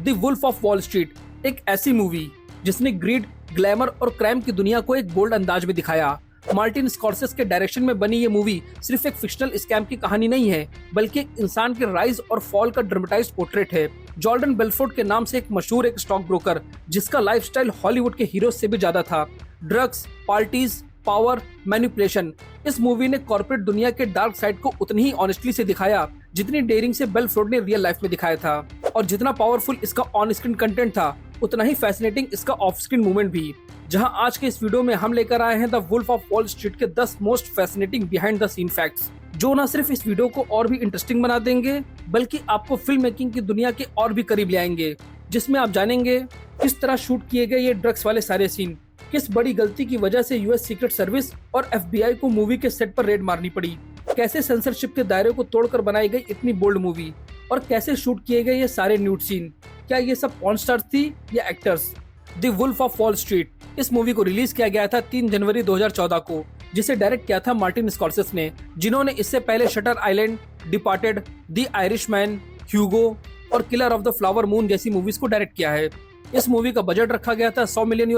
The wolf of Wall Street एक ऐसी movie जिसने ग्रीड, ग्लैमर और क्राइम की दुनिया को एक बोल्ड अंदाज में दिखाया। मार्टिन स्कॉर्सेज़ के डायरेक्शन में बनी ये मूवी सिर्फ एक फिक्शनल स्कैम की कहानी नहीं है, बल्कि एक इंसान के राइज और फॉल का ड्रामेटाइज्ड पोर्ट्रेट है। जॉर्डन बेलफोर्ड के नाम से एक मशहूर एक स्टॉक ब्रोकर जिसका लाइफस्टाइल हॉलीवुड के हीरोज से भी ज्यादा था। Drugs, parties, power, manipulation. इस मूवी ने कॉर्पोरेट दुनिया के डार्क साइड को उतनी ही ऑनेस्टली से दिखाया जितनी डेयरिंग से बेलफोर्ड ने रियल लाइफ में दिखाया था। और जितना पावरफुल इसका ऑन स्क्रीन कंटेंट था, उतना ही फैसिनेटिंग इसका ऑफ स्क्रीन मूवमेंट भी। जहां आज के इस वीडियो में हम लेकर आए हैं the wolf of Wall Street के 10 most fascinating behind the scene facts, जो न सिर्फ इस वीडियो को और भी इंटरेस्टिंग बना देंगे, बल्कि आपको फिल्म मेकिंग की दुनिया के और भी करीब ले आएंगे। जिसमें आप जानेंगे किस तरह शूट किए गए ये ड्रग्स वाले सारे सीन, किस बड़ी गलती की वजह से यूएस सीक्रेट सर्विस और एफबीआई को मूवी के सेट पर रेड मारनी पड़ी, कैसे सेंसरशिप के दायरे को तोड़कर बनाई गई इतनी बोल्ड मूवी, और कैसे शूट किए गए ये सारे न्यूड सीन। क्या ये सब पॉर्न स्टार्स थी या actors? The wolf of Wall Street इस मूवी को रिलीज किया गया था 3 जनवरी 2014 को, जिसे डायरेक्ट किया था मार्टिन स्कॉर्सेज़ ने, जिन्होंने इससे पहले Shutter Island, Departed, the Irishman, Hugo और killer of the flower moon जैसी मूवीज को डायरेक्ट किया है। इस मूवी का बजट रखा गया था $100 मिलियन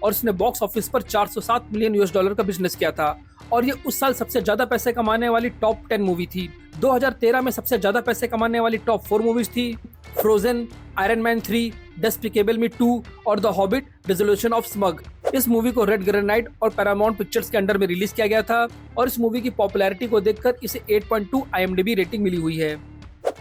और इसने बॉक्स ऑफिस पर $407 मिलियन का बिजनेस किया था। और ये उस साल सबसे ज्यादा पैसे कमाने वाली टॉप 10 मूवी थी। 2013 में सबसे ज्यादा पैसे कमाने वाली टॉप 4 मूवीज थी फ्रोजन, आयरन मैन 3, डेस्पिकेबल मी 2 और the hobbit dissolution of smug. इस मूवी को रेड ग्रेनाइट और पैरामाउंट पिक्चर्स के अंडर में रिलीज किया गया था और इस मूवी की पॉपुलैरिटी को देखकर इसे 8.2 IMDb रेटिंग मिली हुई है।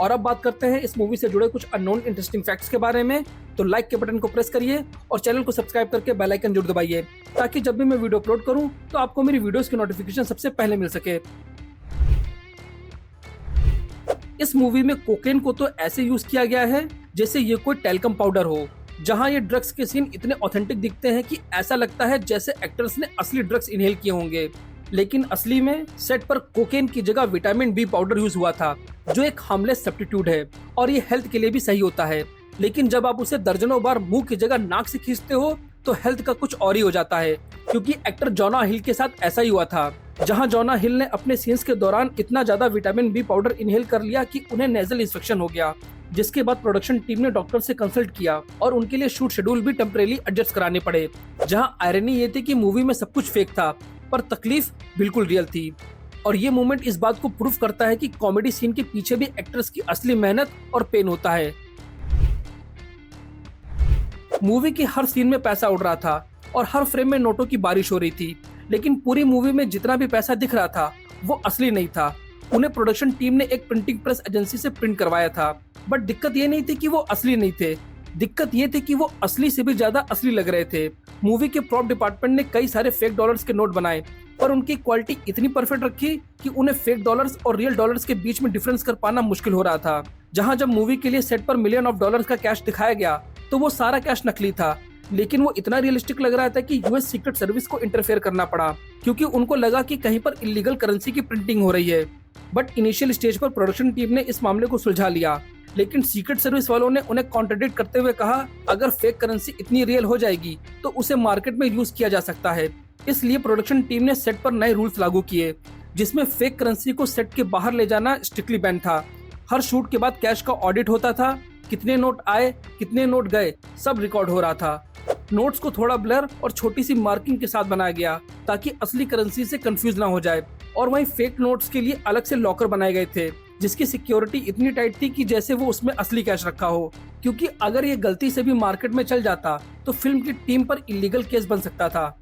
और अब बात करते हैं इस मूवी से जुड़े कुछ अननोन इंटरेस्टिंग फैक्ट्स के बारे में। तो लाइक के बटन को प्रेस करिए और चैनल को सब्सक्राइब करके बेल आइकन जरूर दबाइए, ताकि जब भी मैं वीडियो अपलोड करूं तो आपको मेरी वीडियोस की नोटिफिकेशन सबसे पहले मिल सके। इस मूवी में कोकेन को तो ऐसे यूज किया गया है जैसे ये कोई टेल्कम पाउडर हो। जहां ये ड्रग्स के सीन इतने ऑथेंटिक दिखते हैं कि ऐसा लगता है जैसे एक्टर्स ने असली ड्रग्स इनहेल किए होंगे, लेकिन असली में सेट पर कोकेन की जगह विटामिन बी पाउडर यूज हुआ था, जो एक हार्मलेस सब्स्टिट्यूट है और ये हेल्थ के लिए भी सही होता है। लेकिन जब आप उसे दर्जनों बार मुंह की जगह नाक से खींचते हो तो हेल्थ का कुछ और ही हो जाता है, क्योंकि एक्टर जोना हिल के साथ ऐसा ही हुआ था। जहां जोना हिल ने अपने सीन्स के दौरान इतना ज्यादा विटामिन बी पाउडर इनहेल कर लिया कि उन्हें नेजल इन्फेक्शन हो गया, जिसके बाद प्रोडक्शन टीम ने डॉक्टर से कंसल्ट किया और उनके लिए शूट शेड्यूल भी टेम्परेरी एडजस्ट कराने पड़े। जहां आयरनी ये थी कि मूवी में सब कुछ फेक था, पर तकलीफ बिल्कुल रियल थी। और ये मोमेंट इस बात को प्रूफ करता है कि कॉमेडी सीन के पीछे भी एक्टर्स की असली मेहनत और पेन होता है। मूवी के हर सीन में पैसा उड़ रहा था और हर फ्रेम में नोटों की बारिश हो रही थी, लेकिन पूरी मूवी में जितना भी पैसा दिख रहा था वो असली नहीं था। उन्हें प्रोडक्शन टीम ने एक प्रिंटिंग प्रेस एजेंसी से प्रिंट करवाया था, बट दिक्कत ये नहीं थी कि वो असली नहीं थे, दिक्कत ये थी कि वो असली से भी ज्यादा असली लग रहे थे। मूवी के प्रॉप डिपार्टमेंट ने कई सारे फेक डॉलर्स के नोट बनाए, पर उनकी क्वालिटी इतनी परफेक्ट रखी कि उन्हें फेक डॉलर्स और रियल डॉलर्स के बीच में डिफरेंस कर पाना मुश्किल हो रहा था। जहां जब मूवी के लिए सेट पर मिलियन ऑफ डॉलर्स का कैश दिखाया गया तो वो सारा कैश नकली था, लेकिन वो इतना रियलिस्टिक लग रहा था कि यूएस सीक्रेट सर्विस को इंटरफेयर करना पड़ा, क्योंकि उनको लगा कि कहीं पर इलीगल करेंसी की प्रिंटिंग हो रही है। बट इनिशियल स्टेज पर प्रोडक्शन टीम ने इस मामले को सुलझा लिया, लेकिन सीक्रेट सर्विस वालों ने उन्हें कॉन्ट्रडिक्ट करते हुए कहा, अगर फेक करेंसी इतनी रियल हो जाएगी तो उसे मार्केट में यूज किया जा सकता है। इसलिए प्रोडक्शन टीम ने सेट पर नए रूल्स लागू किए, जिसमें फेक करेंसी को सेट के बाहर ले जाना स्ट्रिक्टली बैन था। हर शूट के बाद कैश का ऑडिट होता था, कितने नोट आए, कितने नोट गए, सब रिकॉर्ड हो रहा था। नोट्स को थोड़ा ब्लर और छोटी सी मार्किंग के साथ बनाया गया ताकि असली करेंसी से कंफ्यूज ना हो जाए। और वहीं फेक नोट्स के लिए अलग से लॉकर बनाए गए थे, जिसकी सिक्योरिटी इतनी टाइट थी कि जैसे वो उसमें असली कैश रखा हो, क्योंकि अगर ये गलती से भी मार्केट में चल जाता तो फिल्म की टीम पर इलीगल केस बन सकता था।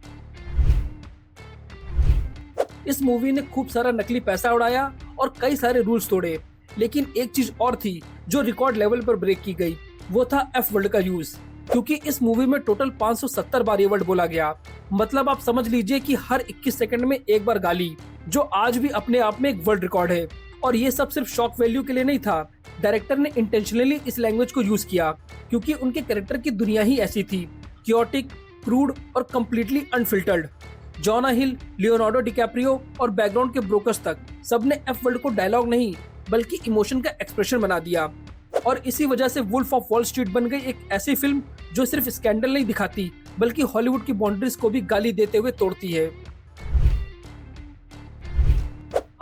इस मूवी ने खूब सारा नकली पैसा उड़ाया और कई सारे रूल्स तोड़े, लेकिन एक चीज और थी जो रिकॉर्ड लेवल पर ब्रेक की गई, वो था एफ वर्ड का यूज, क्योंकि इस मूवी में टोटल 570 बार ये वर्ड बोला गया। मतलब आप समझ लीजिए कि हर 21 सेकंड में एक बार गाली, जो आज भी अपने आप में एक वर्ल्ड रिकॉर्ड है। और ये सब सिर्फ शॉक वैल्यू के लिए नहीं था, डायरेक्टर ने इंटेंशनली इस लैंग्वेज को यूज किया क्योंकि उनके कैरेक्टर की दुनिया ही ऐसी थी, क्योटिक, क्रूड और कम्प्लीटली अनफिल्टर्ड। जोना हिल, लियोनार्डो डिकैप्रियो और बैकग्राउंड के ब्रोकर्स तक सबने एफ वर्ड को डायलॉग नहीं बल्कि इमोशन का एक्सप्रेशन बना दिया। और इसी वजह से वुल्फ ऑफ वॉल स्ट्रीट बन गई एक ऐसी फिल्म जो सिर्फ स्कैंडल नहीं दिखाती, बल्कि हॉलीवुड की बाउंड्रीज को भी गाली देते हुए तोड़ती है।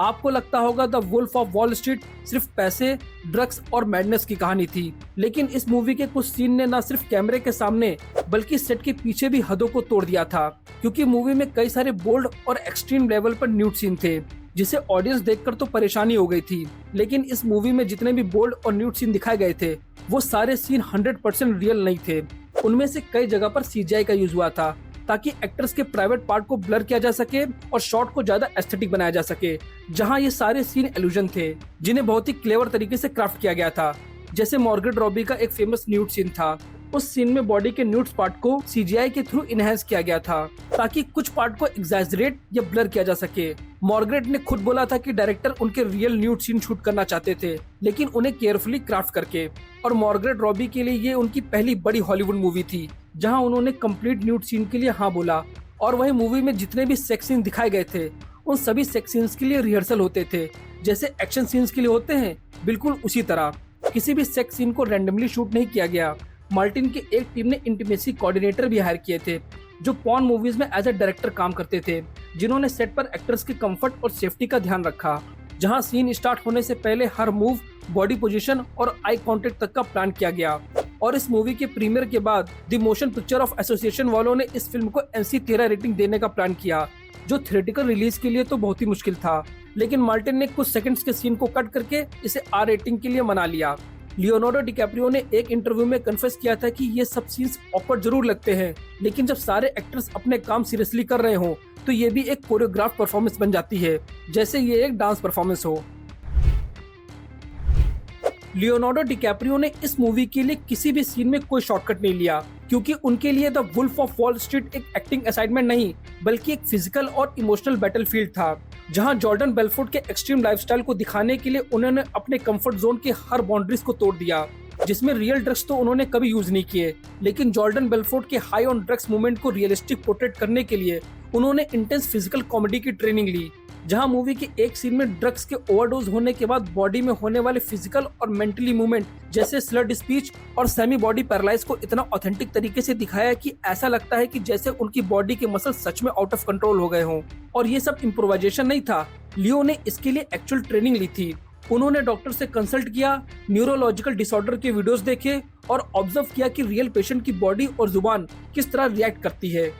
आपको लगता होगा the wolf of Wall Street सिर्फ पैसे, ड्रग्स और मैडनेस की कहानी थी, लेकिन इस मूवी के कुछ सीन ने न सिर्फ कैमरे के सामने बल्कि सेट के पीछे भी हदों को तोड़ दिया था, क्योंकि मूवी में कई सारे बोल्ड और एक्सट्रीम लेवल पर न्यूड सीन थे जिसे ऑडियंस देखकर तो परेशानी हो गई थी। लेकिन इस मूवी में जितने भी बोल्ड और न्यूड सीन दिखाए गए थे वो सारे सीन 100% रियल नहीं थे। उनमें से कई जगह पर CGI का यूज हुआ था ताकि एक्टर्स के प्राइवेट पार्ट को ब्लर किया जा सके और शॉट को ज्यादा एस्थेटिक बनाया जा सके। जहां ये सारे सीन इल्यूजन थे जिन्हें बहुत ही क्लेवर तरीके से क्राफ्ट किया गया था। जैसे मॉर्गेट रॉबी का एक फेमस न्यूड सीन था, उस सीन में बॉडी के न्यूड्स पार्ट को CGI के थ्रू इनहेंस किया गया था ताकि कुछ पार्ट को एग्जैजरेट या ब्लर किया जा सके। मॉर्गरेट ने खुद बोला था कि डायरेक्टर उनके रियल न्यूड सीन शूट करना चाहते थे, लेकिन उन्हें केयरफुली क्राफ्ट करके। और मॉर्गरेट रॉबी के लिए ये उनकी पहली बड़ी हॉलीवुड मूवी थी जहां उन्होंने कंप्लीट न्यूड सीन के लिए हाँ बोला। और वही मूवी में जितने भी सेक्स सीन दिखाए गए थे उन सभी सेक्स सीन्स के लिए रिहर्सल होते थे, जैसे एक्शन सीन्स के लिए होते हैं, बिल्कुल उसी तरह। किसी भी सेक्स सीन को रैंडमली शूट नहीं किया गया। मार्टिन की एक टीम ने इंटीमेसी कोऑर्डिनेटर भी हायर किए थे जो पॉर्न मूवीज में एज ए डायरेक्टर काम करते थे, जिन्होंने सेट पर एक्टर्स के कंफर्ट और सेफ्टी का ध्यान रखा। जहां सीन स्टार्ट होने से पहले हर मूव, बॉडी पोजीशन और आई कांटेक्ट तक का प्लान किया गया। और इस मूवी के प्रीमियर के बाद the motion picture of association वालों ने इस फिल्म को NC-13 रेटिंग देने का प्लान किया, जो थिएट्रिकल रिलीज के लिए तो बहुत ही मुश्किल था। लेकिन मार्टिन ने कुछ सेकंड्स के सीन को कट करके इसे R रेटिंग के लिए मना लिया। लियोनार्डो डिकैप्रियो ने एक इंटरव्यू में कन्फेस किया था कि ये सब सीन्स ऑकवर्ड जरूर लगते हैं, लेकिन जब सारे एक्टर्स अपने काम सीरियसली कर रहे हों तो ये भी एक कोरियोग्राफ परफॉर्मेंस बन जाती है, जैसे ये एक डांस परफॉर्मेंस हो। लियोनार्डो डिकैप्रियो ने इस मूवी के लिए किसी भी सीन में कोई शॉर्टकट नहीं लिया, क्योंकि उनके लिए the wolf of Wall Street एक एक्टिंग असाइनमेंट नहीं बल्कि एक फिजिकल और इमोशनल बैटलफील्ड था, जहां जॉर्डन बेलफोर्ड के एक्सट्रीम लाइफस्टाइल को दिखाने के लिए उन्होंने अपने कंफर्ट जोन के हर बाउंड्रीज को तोड़ दिया। जिसमें रियल ड्रग्स तो उन्होंने कभी यूज नहीं किए, लेकिन जॉर्डन बेलफोर्ड के हाई ऑन ड्रग्स मूवमेंट को रियलिस्टिक पोर्ट्रेट करने के लिए उन्होंने इंटेंस फिजिकल कॉमेडी की ट्रेनिंग ली, जहां मूवी के एक सीन में ड्रग्स के ओवरडोज होने के बाद बॉडी में होने वाले फिजिकल और मेंटली मूवमेंट जैसे स्लर्ड स्पीच और सेमी बॉडी पैरालाइज को इतना ऑथेंटिक तरीके से दिखाया कि ऐसा लगता है कि जैसे उनकी बॉडी के मसल सच में आउट ऑफ कंट्रोल हो गए हों। और ये सब इम्प्रोवाइजेशन नहीं था, लियो ने इसके लिए एक्चुअल ट्रेनिंग ली थी। उन्होंने डॉक्टर से कंसल्ट किया, न्यूरोलॉजिकल डिसऑर्डर के वीडियोस देखे और ऑब्जर्व किया कि रियल पेशेंट की बॉडी और जुबान किस तरह रिएक्ट करती है।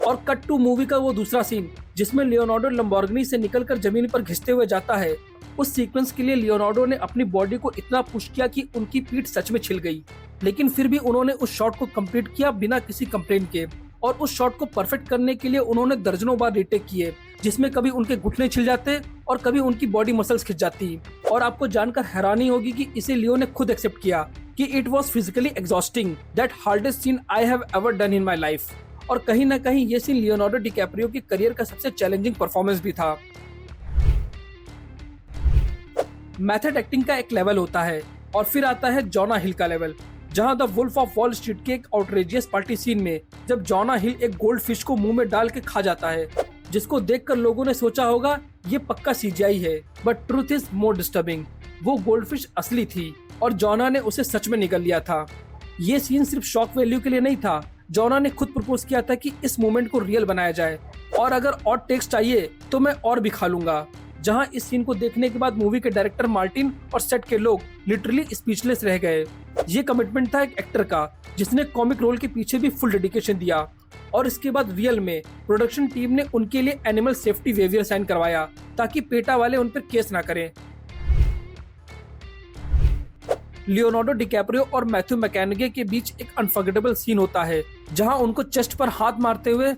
और कट टू मूवी का वो दूसरा सीन जिसमें लियोनार्डो लंबोर्गिनी से निकलकर जमीन पर घिसते हुए जाता है, उस सीक्वेंस के लिए लियोनार्डो ने अपनी बॉडी को इतना पुश किया कि उनकी पीठ सच में छिल गई, लेकिन फिर भी उन्होंने उस शॉट को कंप्लीट किया बिना किसी कंप्लेंट के। और उस शॉट को परफेक्ट करने के लिए उन्होंने दर्जनों बार रीटेक किए, जिसमें कभी उनके घुटने छिल जाते और कभी उनकी बॉडी मसल्स खिंच जाती। और आपको जानकर हैरानी होगी कि इसे लियो ने खुद एक्सेप्ट किया कि it was physically exhausting, that hardest scene I have ever done in my life. और कहीं ना कहीं ये सीन लियोनार्डो डिकैप्रियो की करियर का सबसे चैलेंजिंग परफॉर्मेंस भी था। मेथड एक्टिंग का एक लेवल होता है और फिर आता है जॉना हिल का लेवल, जहां the wolf of Wall Street के एक आउटरेजियस पार्टी सीन में जब जॉना हिल एक गोल्ड फिश को मुंह में डाल के खा जाता है, जिसको देखकर लोगों ने सोचा होगा ये पक्का CGI है, but truth is more disturbing. वो गोल्ड फिश असली थी और जॉना ने उसे सच में निगल लिया था। ये सीन सिर्फ शॉक वैल्यू के लिए नहीं था, जॉना ने खुद प्रपोज किया था कि इस मोमेंट को रियल बनाया जाए और अगर और टेक्स्ट चाहिए तो मैं और भी खा लूंगा। जहां इस सीन को देखने के बाद मूवी के डायरेक्टर मार्टिन और सेट के लोग लिटरली स्पीचलेस रह गए। ये कमिटमेंट था एक एक्टर का जिसने कॉमिक रोल के पीछे भी फुल डेडिकेशन दिया। और इसके बाद रियल में प्रोडक्शन टीम ने उनके लिए एनिमल सेफ्टी वेवियर साइन करवाया ताकि पेटा वाले उन पर केस ना करें। लियोनार्डो डिकैप्रियो और मैथ्यू मैककॉनॉगी के बीच एक अनफॉरगेटेबल सीन होता है जहां उनको चेस्ट पर हाथ मारते हुए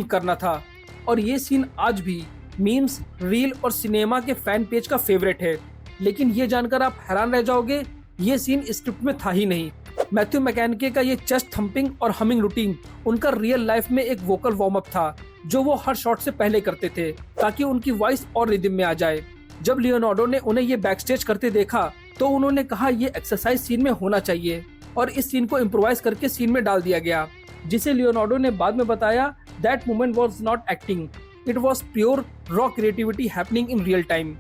करना था। और ये सीन आज भी मीम्स, रील और सिनेमा के फैन पेज का फेवरेट है। लेकिन ये जानकर आप हैरान रह जाओगे, ये सीन स्क्रिप्ट में था ही नहीं। मैथ्यू मैककॉनॉगी का ये चेस्ट थंपिंग और हमिंग रूटीन उनका रियल लाइफ में एक वोकल वार्म अप था, जो वो हर शॉट से पहले करते थे ताकि उनकी वॉइस और रिदम में आ जाए। जब लियोनार्डो ने उन्हें ये बैकस्टेज करते देखा तो उन्होंने कहा ये एक्सरसाइज सीन में होना चाहिए और इस सीन को इम्प्रोवाइज करके सीन में डाल दिया गया, जिसे लियोनार्डो ने बाद में बताया that moment was not acting, it was pure raw creativity happening in real time.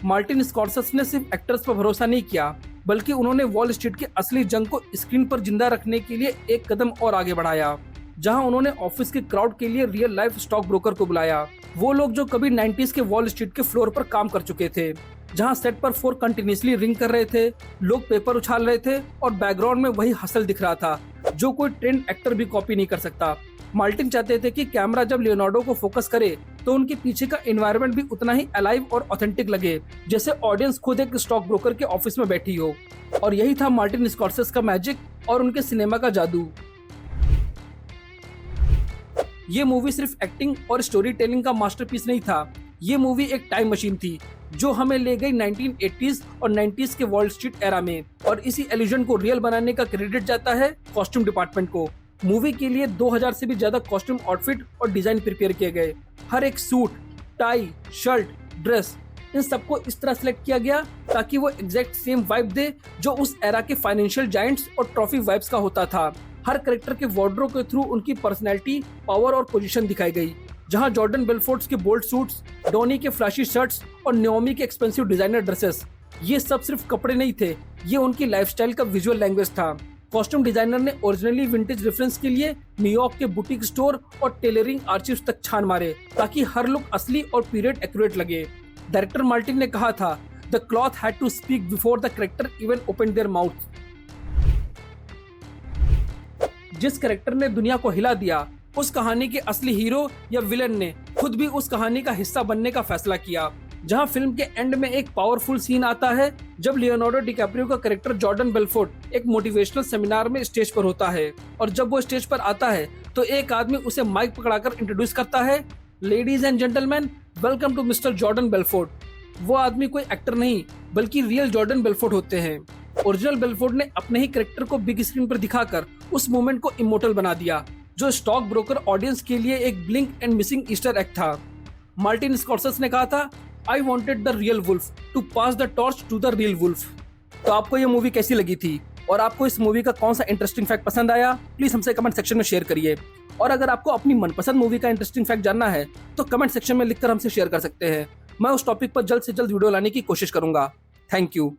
Martin Scorsese ने सिर्फ एक्टर्स पर भरोसा नहीं किया, बल्कि उन्होंने वॉल स्ट्रीट की असली जंग को स्क्रीन पर जिंदा रखने के लिए एक कदम और आगे बढ़ाया। जहां उन्होंने ऑफिस के क्राउड के लिए रियल लाइफ स्टॉक ब्रोकर को बुलाया, वो लोग जो कभी 90s के वॉल स्ट्रीट के फ्लोर पर काम कर चुके थे, जहां सेट पर 4 कंटिन्यूसली रिंग कर रहे थे, लोग पेपर उछाल रहे थे और बैकग्राउंड में वही हसल दिख रहा था जो कोई ट्रेंड एक्टर भी कॉपी नहीं कर सकता। मार्टिन चाहते थे कि कैमरा जब लियोनार्डो को फोकस करे तो उनके पीछे का एनवायरनमेंट भी उतना ही अलाइव और ऑथेंटिक लगे, जैसे ऑडियंस खुद एक स्टॉक ब्रोकर के ऑफिस में बैठी हो। और यही था मार्टिन स्कॉर्सेसे का मैजिक और उनके सिनेमा का जादू। ये मूवी सिर्फ एक्टिंग और स्टोरी टेलिंग का मास्टरपीस नहीं था, ये मूवी एक टाइम मशीन थी जो हमें ले गई 1980s और 90s के वॉल स्ट्रीट एरा में। और इसी इल्यूजन को रियल बनाने का क्रेडिट जाता है कॉस्ट्यूम डिपार्टमेंट को। मूवी के लिए 2000 से भी ज्यादा कॉस्ट्यूम आउटफिट और डिजाइन प्रिपेयर किए गए। हर एक सूट, टाई, शर्ट, ड्रेस, इन सबको इस तरह सिलेक्ट किया गया ताकि वो एग्जैक्ट सेम वाइब दे जो उस एरा के फाइनेंशियल जायंट्स और ट्रॉफी वाइब्स का होता था। हर कैरेक्टर के वार्डरोब के थ्रू उनकी पर्सनैलिटी, पावर और पोजीशन दिखाई गई। जहां जॉर्डन बेलफोर्ड के बोल्ड सूट्स, डॉनी के फ्लैशी शर्ट्स और नाओमी के एक्सपेंसिव डिजाइनर ड्रेसेस, ये सब सिर्फ कपड़े नहीं थे, ये उनकी लाइफस्टाइल का विजुअल लैंग्वेज था। कॉस्ट्यूम डिजाइनर ने ओरिजिनली विंटेज रेफरेंस के लिए न्यूयॉर्क के बुटीक स्टोर और टेलरिंग आर्चिव्स तक छान मारे ताकि हर लुक असली और पीरियड एक्यूरेट लगे। डायरेक्टर मार्टिन ने कहा था, the cloth had to speak before the character even open their mouth. जिस कैरेक्टर ने दुनिया को हिला दिया, उस कहानी के असली हीरो या विलन ने खुद भी उस कहानी का हिस्सा बनने का फैसला किया। जहां फिल्म के एंड में एक पावरफुल सीन आता है जब लियोनार्डो डिकैप्रियो का कैरेक्टर जॉर्डन बेलफोर्ड एक मोटिवेशनल सेमिनार में स्टेज पर होता है, और जब वो स्टेज पर आता है तो एक आदमी उसे माइक पकड़ाकर इंट्रोड्यूस करता है, ladies and gentleman, welcome to mister Jordan Belfort. वो आदमी कोई एक्टर नहीं बल्कि रियल जॉर्डन बेलफोर्ड होते हैं। ओरिजिनल बेलफोर्ड ने अपने ही कैरेक्टर को बिग स्क्रीन पर दिखाकर उस मोमेंट को इमोर्टल बना दिया, जो स्टॉक ब्रोकर ऑडियंस के लिए एक blink and missing Easter egg था। मार्टिन स्कॉर्सेसे ने कहा था, I wanted the real wolf to pass the torch to the real wolf। तो आपको ये मूवी कैसी लगी थी और आपको इस मूवी का कौन सा इंटरेस्टिंग फैक्ट पसंद आया, प्लीज हमसे कमेंट सेक्शन में शेयर करिए। और अगर आपको अपनी मनपसंद मूवी का इंटरेस्टिंग फैक्ट जानना है तो कमेंट सेक्शन में लिखकर हमसे शेयर कर सकते हैं। मैं उस टॉपिक पर जल्द से जल्द वीडियो लाने की कोशिश करूंगा। Thank you.